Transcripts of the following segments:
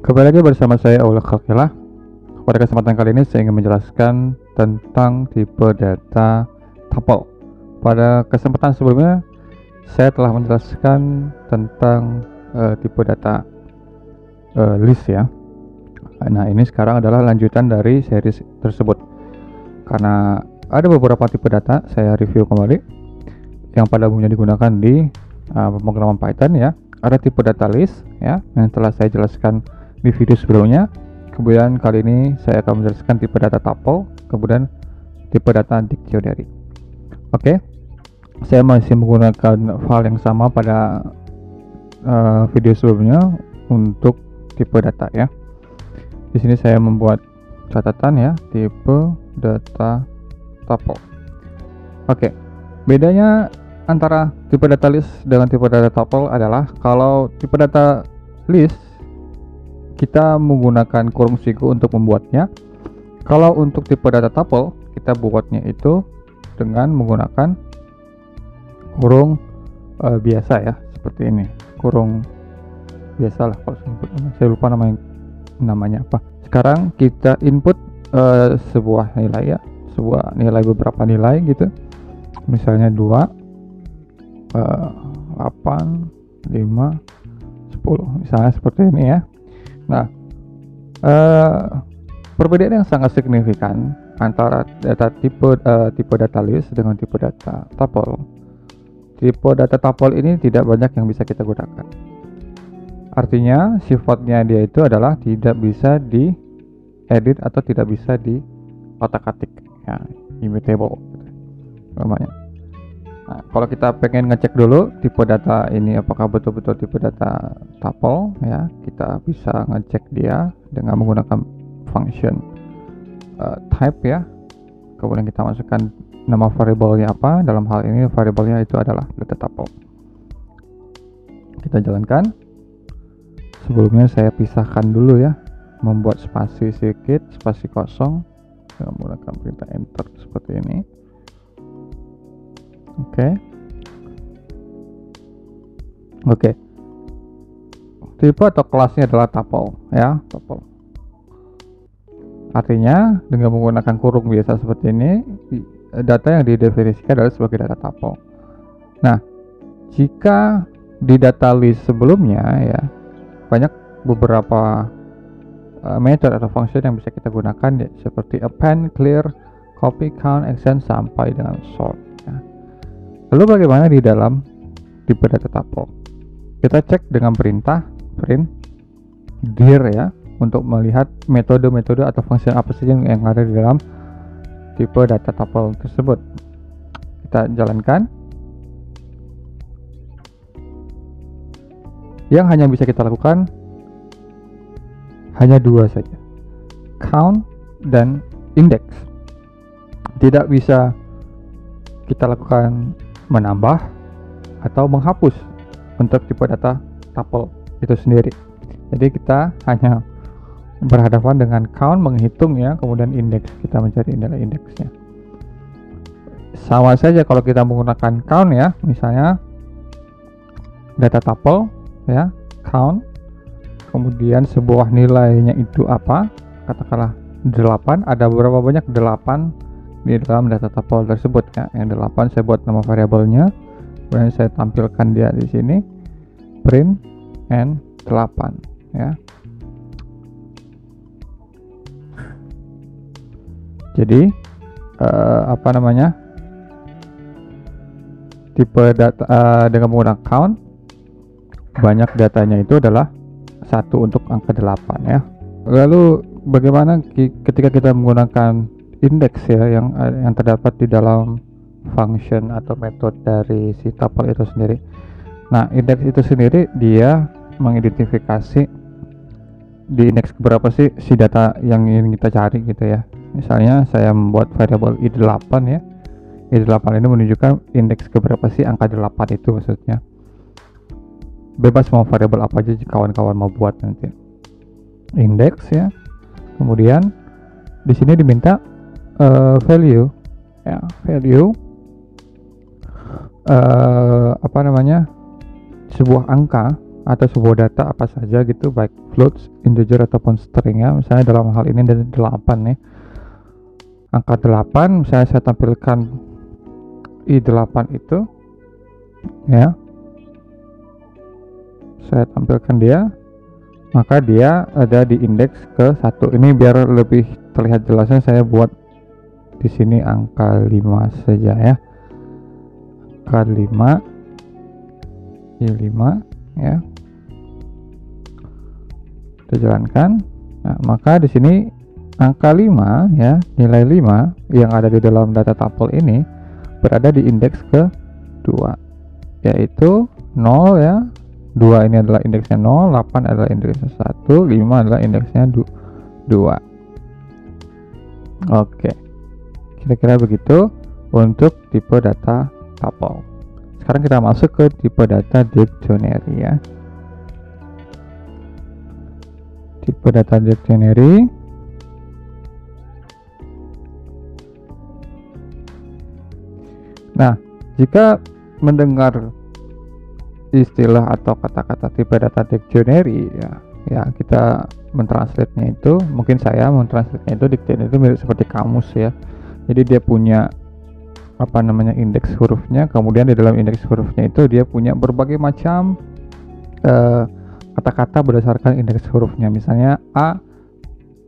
Kembali lagi bersama saya Aula Khalqilah. Pada kesempatan kali ini saya ingin menjelaskan tentang tipe data tuple. Pada kesempatan sebelumnya saya telah menjelaskan tentang tipe data list ya. Nah, ini sekarang adalah lanjutan dari series tersebut. Karena ada beberapa tipe data saya review kembali yang pada umumnya digunakan di pemrograman Python ya. Ada tipe data list ya yang telah saya jelaskan di video sebelumnya. Kemudian kali ini saya akan menjelaskan tipe data tuple, kemudian tipe data dictionary. Oke, saya masih menggunakan file yang sama pada video sebelumnya untuk tipe data ya. Di sini saya membuat catatan ya, tipe data tuple. Oke, bedanya antara tipe data list dengan tipe data tuple adalah kalau tipe data list kita menggunakan kurung siku untuk membuatnya. Kalau untuk tipe data tuple kita buatnya itu dengan menggunakan kurung biasa ya, seperti ini, kurung biasa lah kalau saya lupa namanya apa. Sekarang kita input sebuah nilai ya, beberapa nilai gitu, misalnya 2, 8, 5, 10 misalnya seperti ini ya. Nah, perbedaan yang sangat signifikan antara tipe data list dengan tipe data tuple. Tipe data tuple ini tidak banyak yang bisa kita gunakan. Artinya sifatnya dia itu adalah tidak bisa diedit atau tidak bisa diotak-atik ya, immutable namanya. Nah, kalau kita pengen ngecek dulu tipe data ini apakah betul-betul tipe data tuple ya, kita bisa ngecek dia dengan menggunakan function type ya. Kemudian kita masukkan nama variabelnya apa. Dalam hal ini variabelnya itu adalah data tuple. Kita jalankan. Sebelumnya saya pisahkan dulu ya, membuat spasi sedikit, spasi kosong dengan menggunakan perintah enter seperti ini. Oke. Tipe atau kelasnya adalah tuple ya, tuple. Artinya dengan menggunakan kurung biasa seperti ini, data yang didefinisikan adalah sebagai data tuple. Nah, jika di data list sebelumnya ya, banyak beberapa method atau function yang bisa kita gunakan ya, seperti append, clear, copy, count, extend sampai dengan sort ya. Lalu bagaimana di dalam tipe data tuple? Kita cek dengan perintah print dir ya, untuk melihat metode-metode atau fungsi apa saja yang ada di dalam tipe data tuple tersebut. Kita jalankan. Yang hanya bisa kita lakukan hanya dua saja, count dan index. Tidak bisa kita lakukan menambah atau menghapus untuk tipe data tuple itu sendiri. Jadi kita hanya berhadapan dengan count, menghitung ya, kemudian index, kita mencari nilai indeksnya. Sama saja kalau kita menggunakan count ya, misalnya data tuple ya, count, kemudian sebuah nilainya itu apa, katakanlah 8, ada berapa banyak 8 di dalam data tuple tersebut ya. Yang 8 saya buat nama variabelnya, kemudian saya tampilkan dia di sini, print n 8 ya. Jadi tipe data dengan menggunakan count, banyak datanya itu adalah 1 untuk angka 8 ya. Lalu bagaimana ketika kita menggunakan index ya, yang terdapat di dalam function atau metode dari si tuple itu sendiri. Nah, index itu sendiri dia mengidentifikasi di indeks berapa sih si data yang ingin kita cari gitu ya. Misalnya saya membuat variabel id8 ya. id8 ini menunjukkan indeks keberapa sih angka 8 itu maksudnya. Bebas mau variabel apa aja kawan-kawan mau buat nanti. Indeks ya. Kemudian di sini diminta value ya, value sebuah angka atau sebuah data apa saja gitu, baik float, integer ataupun string ya. Misalnya dalam hal ini dari 8 nih, angka 8 misalnya saya tampilkan i8 itu ya, saya tampilkan dia, maka dia ada di indeks ke 1. Ini biar lebih terlihat jelasnya saya buat di sini angka 5 saja ya, angka 5 i5 ya, kita jalankan. Nah, maka di sini angka 5 ya, nilai 5 yang ada di dalam data tuple ini berada di indeks ke 2, yaitu 0 ya. 2 ini adalah indeksnya 0, 8 adalah indeksnya 1, 5 adalah indeksnya 2. Oke, kira-kira begitu untuk tipe data tuple. Sekarang kita masuk ke tipe data dictionary ya. Tipe data dictionary nah, jika mendengar istilah atau kata-kata tipe data dictionary ya kita mentranslate-nya itu, mungkin saya mentranslate-nya itu, dictionary itu mirip seperti kamus ya. Jadi dia punya apa namanya, indeks hurufnya, kemudian di dalam indeks hurufnya itu dia punya berbagai macam kata-kata berdasarkan indeks hurufnya. Misalnya A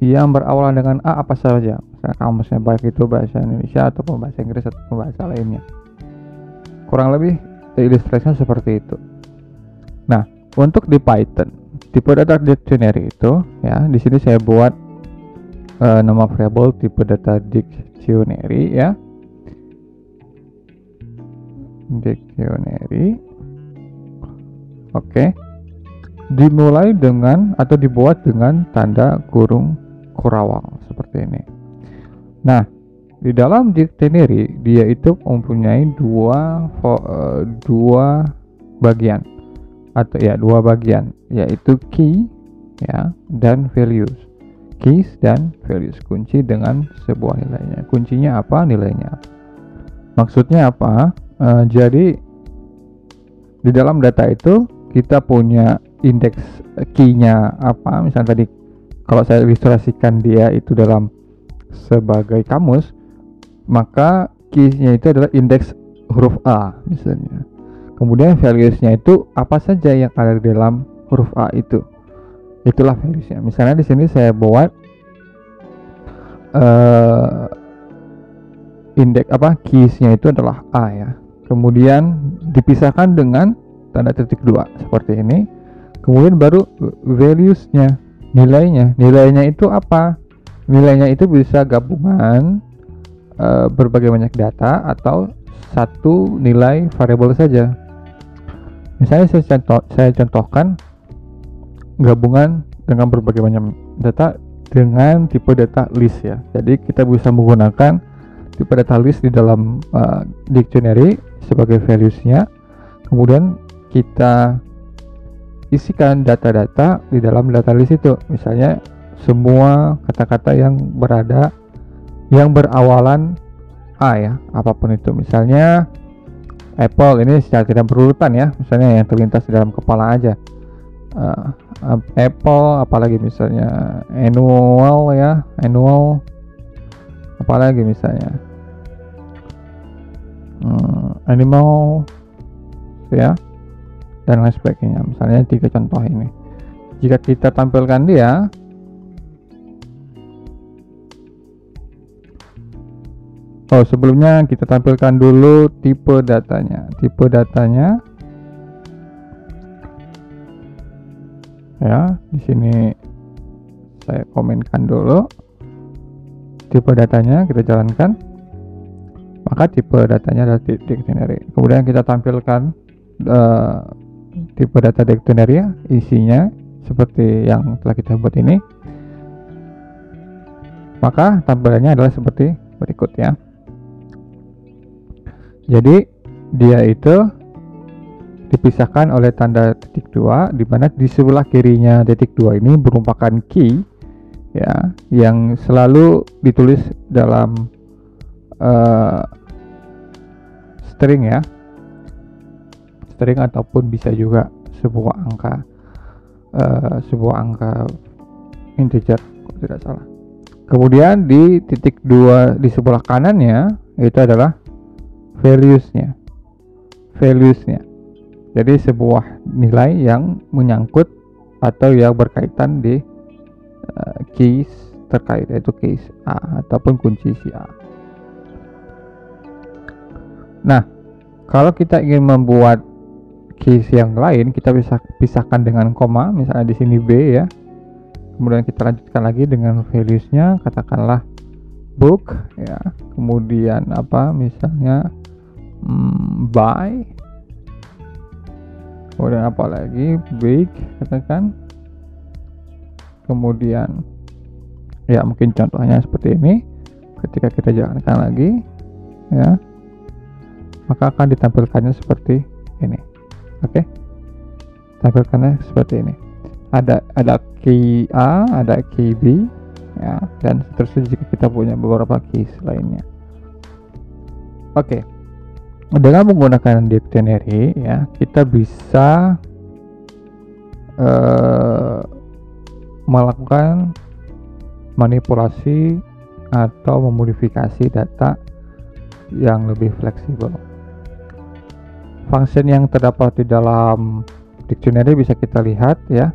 yang berawalan dengan A apa saja, misalnya kamusnya, baik itu bahasa Indonesia ataupun bahasa Inggris ataupun bahasa lainnya. Kurang lebih ilustrasinya seperti itu. Nah, untuk di Python tipe data dictionary itu ya, di sini saya buat nama variabel tipe data dictionary ya, dictionary. Oke, dimulai dengan atau dibuat dengan tanda kurung kurawal seperti ini. Nah, di dalam dictionary dia itu mempunyai dua bagian atau ya dua bagian, yaitu key ya dan values. Keys dan values, kunci dengan sebuah nilainya. Kuncinya apa, nilainya. Maksudnya apa? Jadi di dalam data itu kita punya indeks key-nya apa. Misalnya tadi kalau saya ilustrasikan dia itu dalam sebagai kamus, maka keys-nya itu adalah indeks huruf A misalnya. Kemudian values-nya itu apa saja yang ada di dalam huruf A itu. Itulah values-nya. Misalnya di sini saya buat indeks keys-nya itu adalah A ya. Kemudian dipisahkan dengan tanda titik 2 seperti ini. Kemudian baru values-nya, nilainya. Nilainya itu apa? Nilainya itu bisa gabungan berbagai banyak data atau satu nilai variabel saja. Misalnya saya contohkan gabungan dengan berbagai macam data dengan tipe data list ya. Jadi kita bisa menggunakan tipe data list di dalam dictionary sebagai values-nya. Kemudian kita isikan data-data di dalam data list itu. Misalnya semua kata-kata yang berawalan A ya, apapun itu. Misalnya Apple, ini secara tidak berurutan ya, misalnya yang terlintas di dalam kepala aja. Apple, apalagi misalnya annual ya, annual, apalagi misalnya animal ya, dan lain sebagainya. Misalnya 3 contoh ini. Jika kita tampilkan dia, sebelumnya kita tampilkan dulu tipe datanya. Tipe datanya ya, di sini saya komenkan dulu tipe datanya, kita jalankan. Maka tipe datanya adalah dictionary. Kemudian kita tampilkan tipe data dictionary, isinya seperti yang telah kita buat ini. Maka tampilannya adalah seperti berikut ya. Jadi dia itu dipisahkan oleh tanda titik 2, di mana di sebelah kirinya titik 2 ini merupakan key ya, yang selalu ditulis dalam string ya, string ataupun bisa juga sebuah angka. sebuah angka integer kalau tidak salah. Kemudian di titik 2 di sebelah kanannya itu adalah values-nya. Jadi sebuah nilai yang menyangkut atau yang berkaitan di keys terkait, yaitu keys A ataupun kunci si A. Nah, kalau kita ingin membuat keys yang lain, kita bisa pisahkan dengan koma, misalnya di sini B ya. Kemudian kita lanjutkan lagi dengan values-nya, katakanlah book ya. Kemudian apa? Misalnya buy. Kemudian apa lagi? Big, katakan. Kemudian ya mungkin contohnya seperti ini. Ketika kita jalankan lagi ya, maka akan ditampilkannya seperti ini. Oke. Tampilkannya seperti ini. Ada key A, ada key B ya, dan seterusnya jika kita punya beberapa keys lainnya. Oke. Dengan menggunakan dictionary ya, kita bisa melakukan manipulasi atau memodifikasi data yang lebih fleksibel. Function yang terdapat di dalam dictionary bisa kita lihat ya,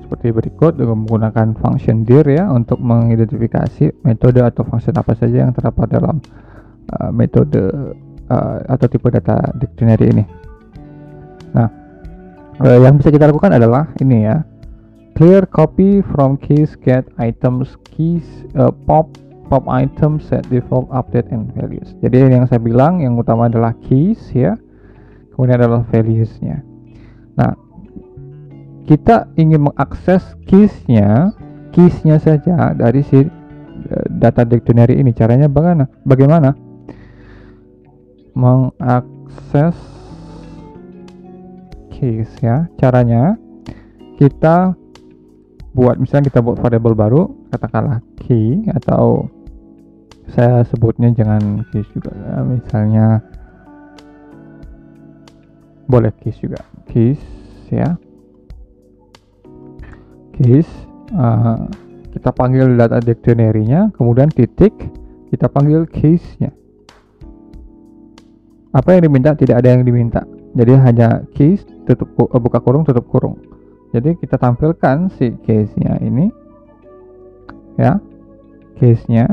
seperti berikut, dengan menggunakan function dir ya untuk mengidentifikasi metode atau function apa saja yang terdapat dalam metode atau tipe data dictionary ini. Nah, yang bisa kita lakukan adalah ini ya, clear copy from keys, get items, keys, pop items, set default, update, and values. Jadi yang saya bilang yang utama adalah keys ya, kemudian adalah values-nya. Nah, kita ingin mengakses keysnya saja dari si data dictionary ini. Caranya bagaimana? Mengakses keys ya. Caranya kita buat, misalnya kita buat variabel baru, katakanlah key, atau saya sebutnya jangan keys juga ya, misalnya boleh keys juga, keys ya. Keys, kita panggil data dictionary-nya, kemudian titik, kita panggil keys-nya. Apa yang diminta? Tidak ada yang diminta. Jadi hanya keys, buka kurung, tutup kurung. Jadi kita tampilkan si keys-nya ini, ya. Keys-nya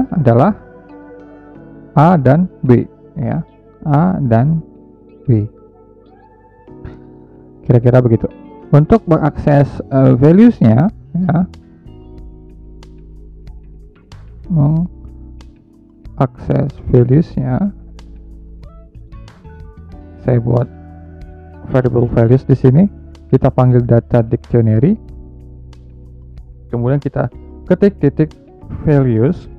adalah A dan B, ya. A dan B. Kira-kira begitu. Untuk mengakses values-nya ya, mengakses values-nya, saya buat variable values di sini. Kita panggil data dictionary, kemudian kita ketik titik values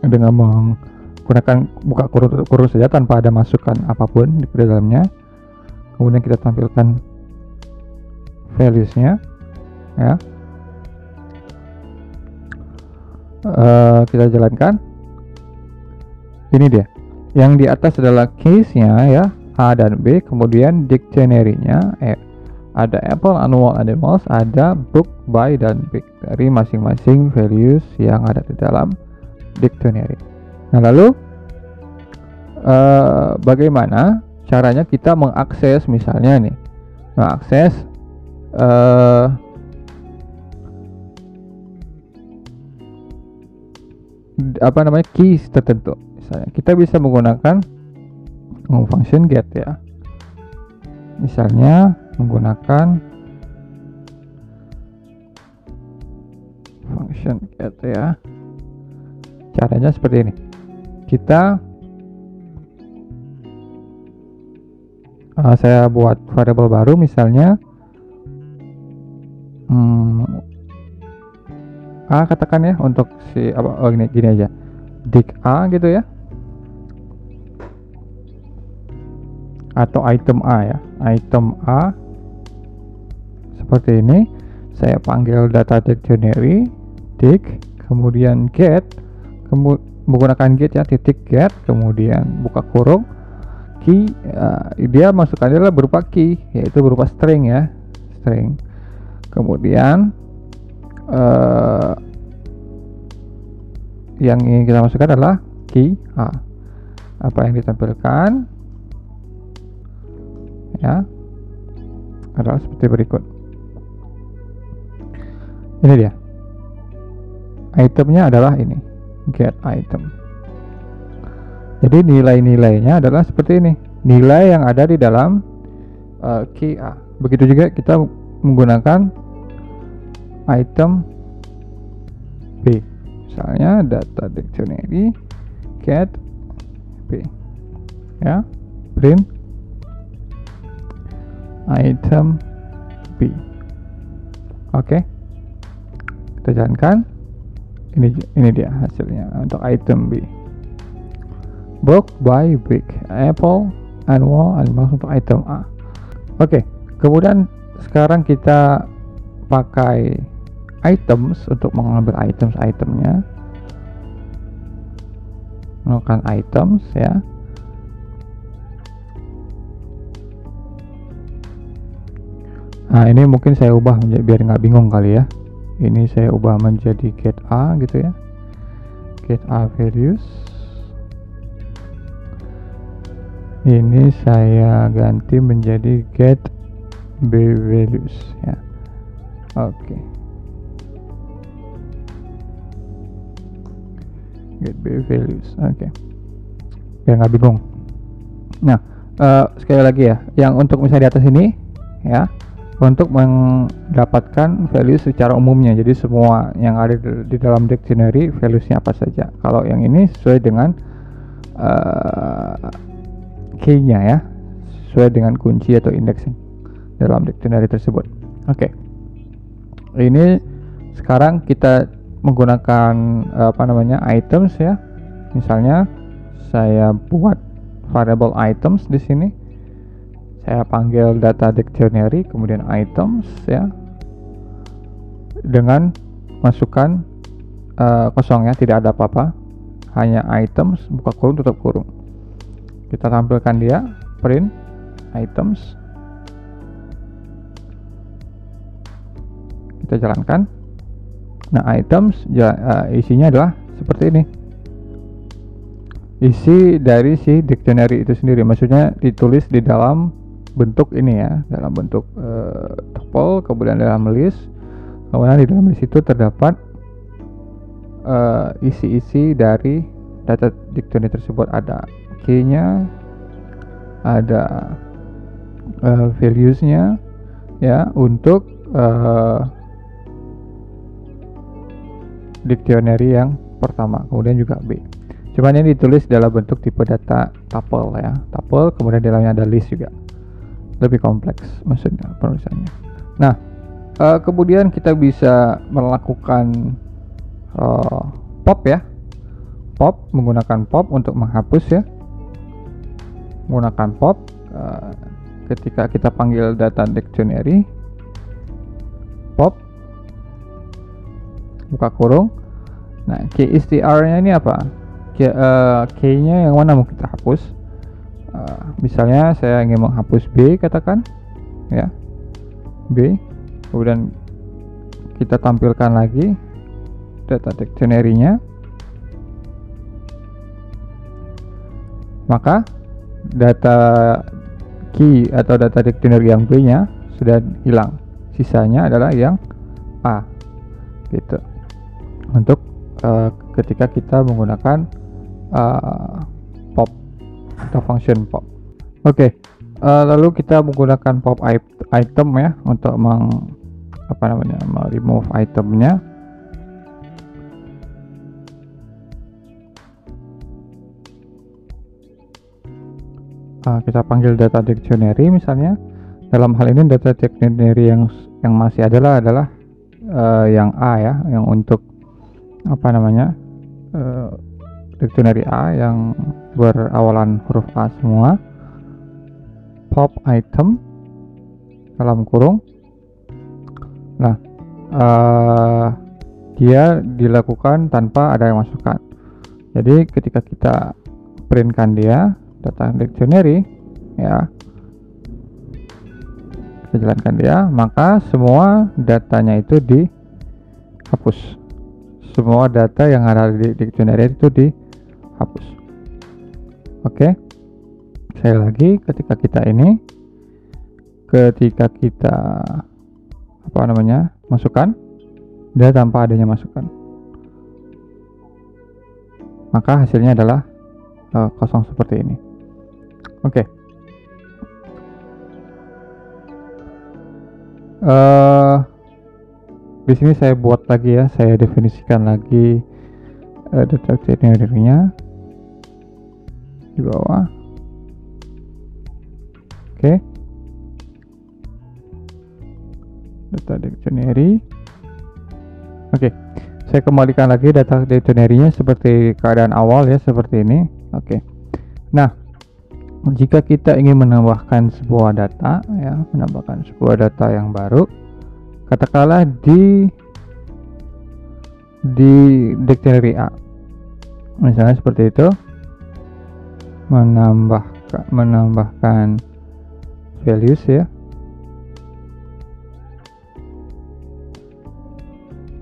dengan menggunakan buka kurung tutup kurung saja tanpa ada masukan apapun di dalamnya. Kemudian kita tampilkan values-nya ya. Kita jalankan. Ini dia. Yang di atas adalah keys-nya ya, A dan B, kemudian dictionary-nya ada apple, annual, animals, ada book, buy, dan big dari masing-masing values yang ada di dalam dictionary. Nah, lalu bagaimana caranya kita mengakses, misalnya nih, mengakses keys tertentu. Misalnya kita bisa menggunakan function get ya. Misalnya menggunakan function get ya. Caranya seperti ini. Kita saya buat variable baru, misalnya A, katakan ya, untuk si gini aja, dic A gitu ya, atau item A ya, item A seperti ini. Saya panggil data dictionary dic, kemudian get, menggunakan get ya, titik get, kemudian buka kurung, key, dia masukkannya adalah berupa key, yaitu berupa string ya, string. Kemudian yang ingin kita masukkan adalah key A. Apa yang ditampilkan ya adalah seperti berikut. Ini dia, itemnya adalah ini, get item. Jadi nilai-nilainya adalah seperti ini, nilai yang ada di dalam key A. Begitu juga kita menggunakan item B, misalnya data dictionary get B ya, print item B. Oke, kita jalankan. Ini dia hasilnya untuk item B. Book by Big Apple Animal untuk item A. Oke, kemudian sekarang kita pakai items untuk mengambil itemnya, melakukan items ya. Nah, ini mungkin saya ubah menjadi, biar nggak bingung kali ya, ini saya ubah menjadi get A gitu ya, get A values. Ini saya ganti menjadi get B values ya. Oke, get B values. Oke, biar nggak bingung. Nah, sekali lagi ya, yang untuk misalnya di atas ini ya, untuk mendapatkan values secara umumnya, jadi semua yang ada di dalam dictionary valuesnya apa saja. Kalau yang ini sesuai dengan key-nya ya, sesuai dengan kunci atau indeks dalam dictionary tersebut. Oke, ini sekarang kita menggunakan items ya. Misalnya saya buat variable items di sini, saya panggil data dictionary kemudian items ya, dengan masukkan kosong ya, tidak ada apa-apa, hanya items buka kurung tutup kurung. Kita tampilkan dia, print items, kita jalankan. Nah, items isinya adalah seperti ini, isi dari si dictionary itu sendiri, maksudnya ditulis di dalam bentuk ini ya, dalam bentuk tuple, kemudian dalam list, kemudian di dalam list itu terdapat isi-isi dari data dictionary tersebut, ada key-nya, ada values-nya ya untuk dictionary yang pertama, kemudian juga B. Cuman ini ditulis dalam bentuk tipe data tuple ya, tuple, kemudian di dalamnya ada list juga, lebih kompleks maksudnya penulisannya. Nah, kemudian kita bisa melakukan pop ya, pop, menggunakan pop untuk menghapus ya, menggunakan pop ketika kita panggil data dictionary, pop buka kurung. Nah, keystr nya ini apa, key nya yang mana mau kita hapus. Misalnya saya ingin menghapus B, katakan ya, B, kemudian kita tampilkan lagi data dictionary nya, maka data key atau data dictionary yang B nya sudah hilang, sisanya adalah yang A gitu, untuk ketika kita menggunakan pop atau function pop. Oke, lalu kita menggunakan pop item ya untuk remove itemnya. Kita panggil data dictionary misalnya. Dalam hal ini data dictionary yang masih adalah yang A ya, yang untuk dictionary A yang berawalan huruf A semua. Pop item dalam kurung. Nah, dia dilakukan tanpa ada yang masukkan. Jadi ketika kita printkan dia data dictionary, ya, kita jalankan dia, maka semua datanya itu dihapus. Semua data yang ada di dictionary itu dihapus. Oke, sekali lagi, ketika kita masukkan dia tanpa adanya masukan, maka hasilnya adalah kosong seperti ini. Oke. Di sini saya buat lagi ya, saya definisikan lagi data dictionary-nya di bawah. Oke. Data dictionary. Oke. Saya kembalikan lagi data dictionary-nya seperti keadaan awal ya, seperti ini. Oke. Nah, jika kita ingin menambahkan sebuah data ya, yang baru, katakanlah di dictionary A, misalnya seperti itu, menambahkan values ya,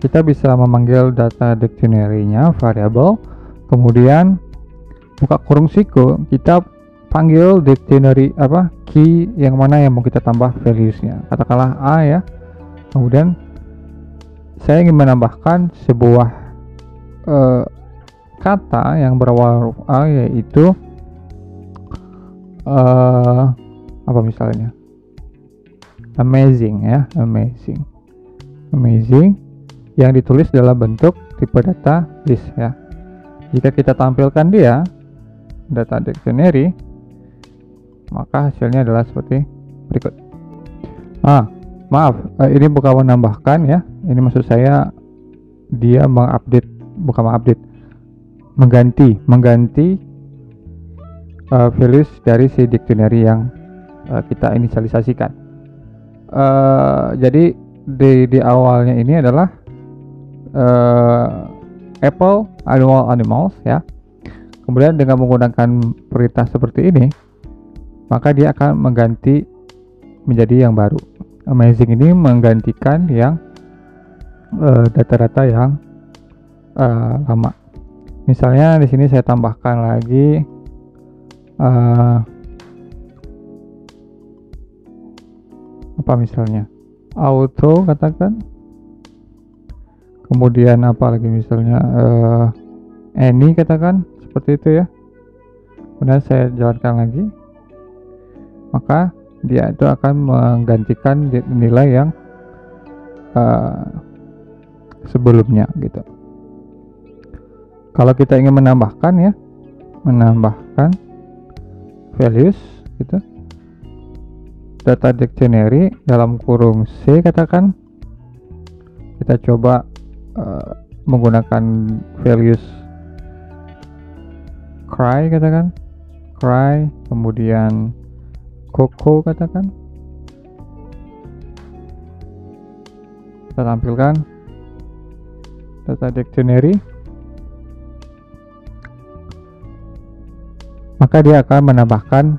kita bisa memanggil data dictionary-nya variable, kemudian buka kurung siku, kita panggil dictionary key yang mana yang mau kita tambah values-nya, katakanlah A ya. Kemudian saya ingin menambahkan sebuah kata yang berawal huruf A, yaitu apa misalnya amazing ya, amazing yang ditulis dalam bentuk tipe data list ya. Jika kita tampilkan dia data dictionary, maka hasilnya adalah seperti berikut. Maaf, ini bukan menambahkan ya, ini maksud saya dia mengganti values dari si dictionary yang kita inisialisasikan. Jadi di awalnya ini adalah apple animals ya. Kemudian dengan menggunakan perintah seperti ini, maka dia akan mengganti menjadi yang baru. Amazing ini menggantikan yang data-data yang lama. Misalnya di sini saya tambahkan lagi apa misalnya auto, katakan. Kemudian apa lagi misalnya any, katakan seperti itu ya. Kemudian saya jalankan lagi, maka dia itu akan menggantikan nilai yang sebelumnya gitu. Kalau kita ingin menambahkan values gitu, data dictionary dalam kurung C, katakan kita coba menggunakan values cry, katakan cry, kemudian Coco, katakan kita tampilkan data dictionary, maka dia akan menambahkan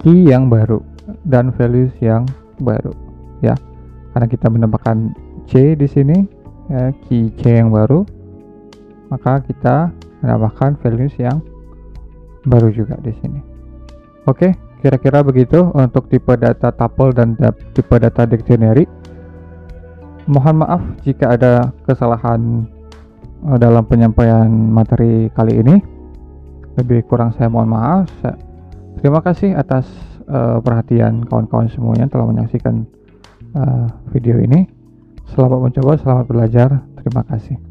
key yang baru dan values yang baru ya, karena kita menambahkan C di sini ya, key C yang baru, maka kita menambahkan values yang baru juga di sini. Oke, kira-kira begitu untuk tipe data tuple dan tipe data dictionary. Mohon maaf jika ada kesalahan dalam penyampaian materi kali ini. Lebih kurang saya mohon maaf. Terima kasih atas perhatian kawan-kawan semuanya telah menyaksikan video ini. Selamat mencoba, selamat belajar. Terima kasih.